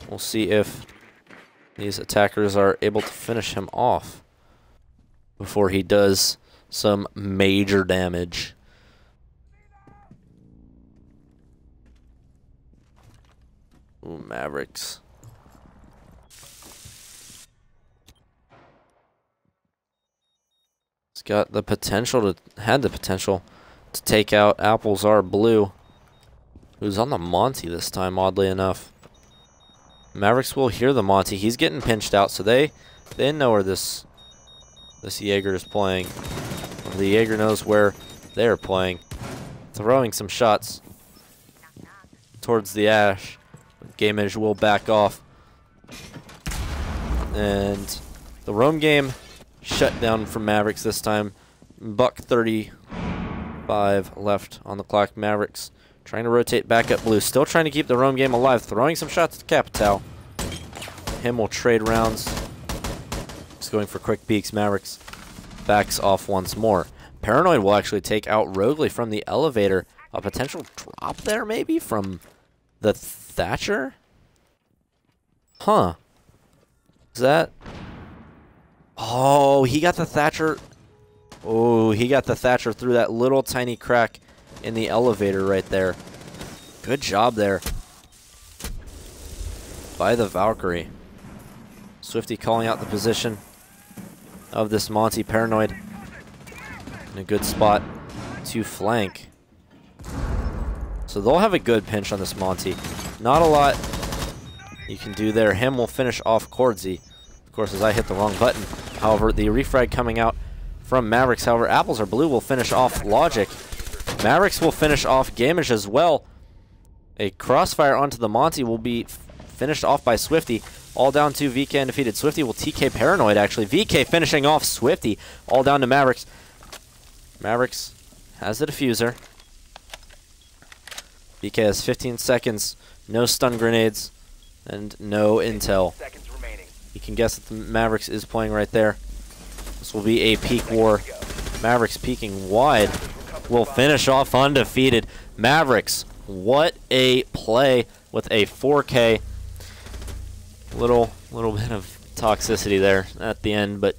We'll see if these attackers are able to finish him off before he does some major damage. Ooh, Mavericks. It's got the potential to, had the potential to take out Applesar Blue, who's on the Monty this time, oddly enough. Mavericks will hear the Monty. He's getting pinched out, so they know where this Jaeger is playing. Or the Jaeger knows where they're playing. Throwing some shots towards the Ash. Game Edge will back off. And the roam game shut down from Mavericks this time. Buck 35 left on the clock. Mavericks trying to rotate back up blue. Still trying to keep the roam game alive. Throwing some shots to Capital. Him will trade rounds. He's going for quick peeks. Mavericks backs off once more. Paranoid will actually take out Rogley from the elevator. A potential drop there maybe from the Thatcher? Huh. Is that... Oh, he got the Thatcher. Oh, he got the Thatcher through that little tiny crack in the elevator right there. Good job there by the Valkyrie. Swifty calling out the position of this Monty. Paranoid in a good spot to flank. So they'll have a good pinch on this Monty. Not a lot you can do there. Him will finish off Cordsy. Of course, as I hit the wrong button. However, the refrag coming out from Mavericks. However, Applesar Blue will finish off Logic. Mavericks will finish off Gamage as well. A crossfire onto the Monty will be finished off by Swifty. All down to VK undefeated. Swifty will TK Paranoid, actually. VK finishing off Swifty. All down to Mavericks. Mavericks has the diffuser. VK has 15 seconds. No stun grenades. And no intel. You can guess that the Mavericks is playing right there. This will be a peak war. Mavericks peeking wide. Will finish off undefeated. Mavericks, what a play with a 4K. Little bit of toxicity there at the end, but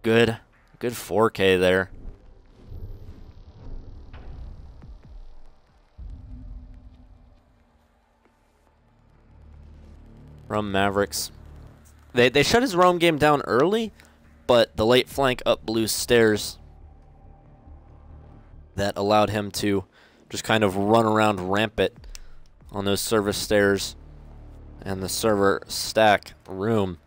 good 4K there. From Mavericks. They shut his roam game down early, but the late flank up blue stairs that allowed him to just kind of run around rampant on those service stairs and the server stack room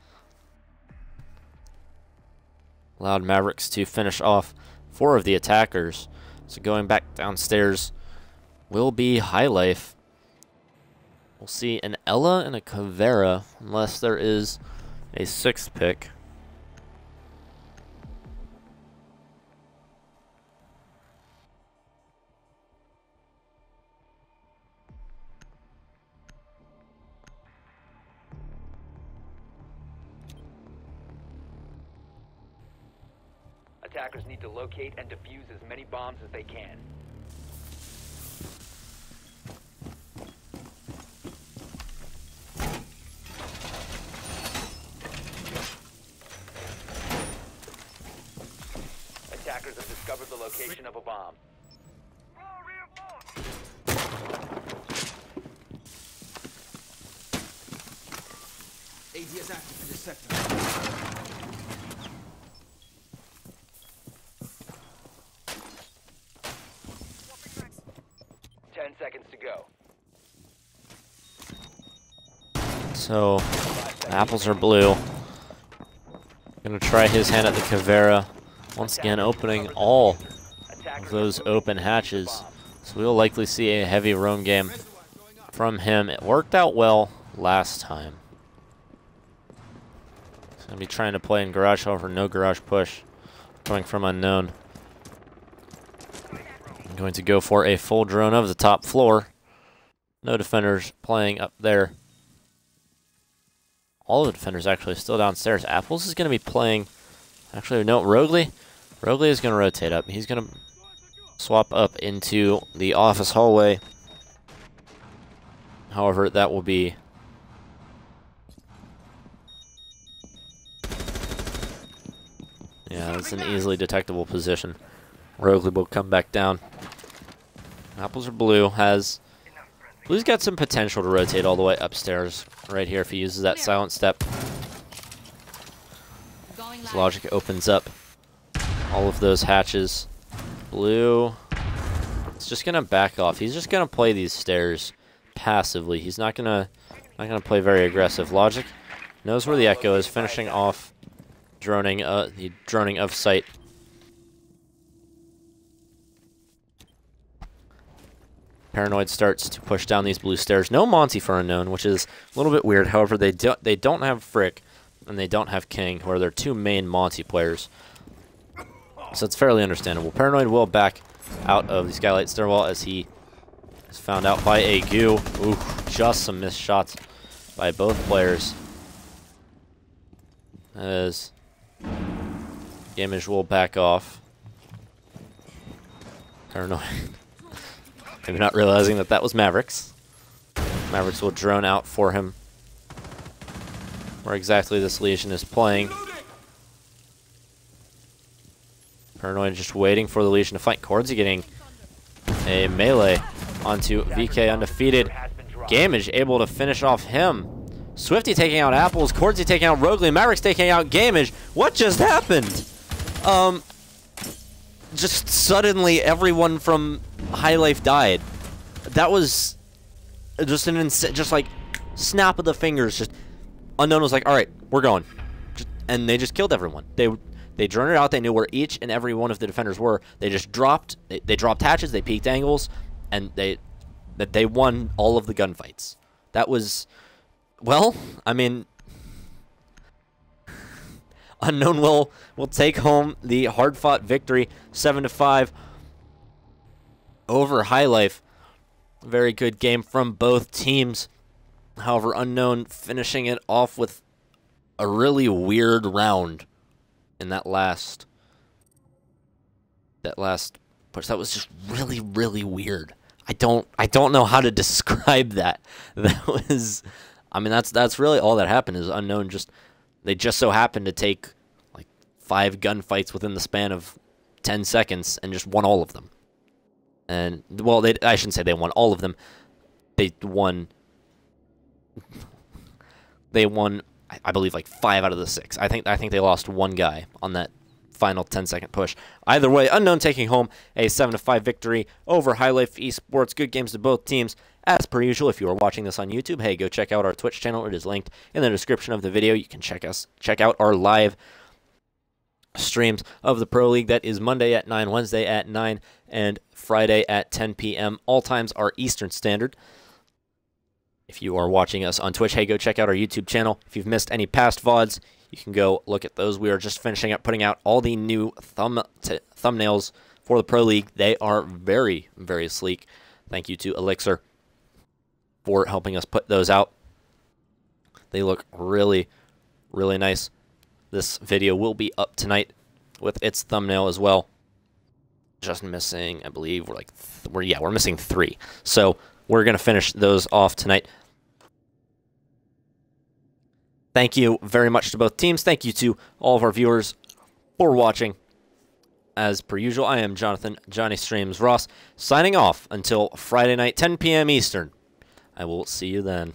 allowed Mavericks to finish off 4 of the attackers. So going back downstairs will be HiLife. We'll see an Ella and a Caveira, unless there is a 6th pick. Attackers need to locate and defuse as many bombs as they can. Attackers have discovered the location of a bomb. ADS active in this sector. 10 seconds to go. So, apples are blue. Gonna try his hand at the Caveira. Once again, opening all of those open hatches. So we'll likely see a heavy roam game from him. It worked out well last time. He's gonna be trying to play in garage, however, no garage push coming from UnKnwn. I'm going to go for a full drone of the top floor. No defenders playing up there. All the defenders actually still downstairs. Apples is going to be playing. Actually, no, Rogley. Rogley is going to rotate up. He's going to swap up into the office hallway. However, that will be. Yeah, it's an easily detectable position. Rogley will come back down. Apples are blue. Blue's got some potential to rotate all the way upstairs right here if he uses that silent step. His logic opens up all of those hatches. Blue is just gonna back off. He's just gonna play these stairs passively. He's not gonna play very aggressive. Logic knows where the echo is, finishing off the droning of sight. Paranoid starts to push down these blue stairs. No Monty for UnKnwn, which is a little bit weird. However, they don't have Frick and they don't have King, who are their two main Monty players. So it's fairly understandable. Paranoid will back out of the Skylight stairwell as he is found out by a goo. Ooh, just some missed shots by both players. As Gamage will back off. Paranoid. Maybe not realizing that that was Mavericks. Mavericks will drone out for him where exactly this Legion is playing. Paranoid just waiting for the Legion to fight. Cordsy getting a melee onto VK Undefeated. Gamage able to finish off him. Swifty taking out Apples. Cordsy taking out Rogley. Mavericks taking out Gamage. What just happened? Just suddenly everyone from HiLife died. That was just an just like snap of the fingers. Just UnKnwn was like, all right, we're going, and they just killed everyone. They droned it out. They knew where each and every one of the defenders were. They just dropped. They dropped hatches. They peeked angles, and they won all of the gunfights. That was, well, I mean, UnKnwn will take home the hard-fought victory, 7-5 over HiLife. Very good game from both teams. However, UnKnwn finishing it off with a really weird round in that last push. That was just really, really weird. I don't know how to describe that. That was, I mean, that's really all that happened. Is UnKnwn they just so happened to take like 5 gunfights within the span of 10 seconds and just won all of them. And, well, I shouldn't say they won all of them. They won, I believe, like 5 out of the 6. I think they lost 1 guy on that final 10-second push. Either way, UnKnwn taking home a 7-5 victory over HiLife Esports. Good games to both teams. As per usual, if you are watching this on YouTube, hey, go check out our Twitch channel. It is linked in the description of the video. You can check out our live streams of the Pro League. That is Monday at 9, Wednesday at 9, and Friday at 10 p.m. All times are Eastern Standard. If you are watching us on Twitch, hey, go check out our YouTube channel. If you've missed any past VODs, you can go look at those. We are just finishing up putting out all the new thumbnails for the Pro League. They are very, very sleek. Thank you to Elixir for helping us put those out. They look really, really nice. This video will be up tonight with its thumbnail as well. Just missing, I believe, we're missing 3. So we're going to finish those off tonight. Thank you very much to both teams. Thank you to all of our viewers for watching. as per usual, I am Jonathan, Johnny Streams Ross, signing off until Friday night, 10 p.m. Eastern. I will see you then.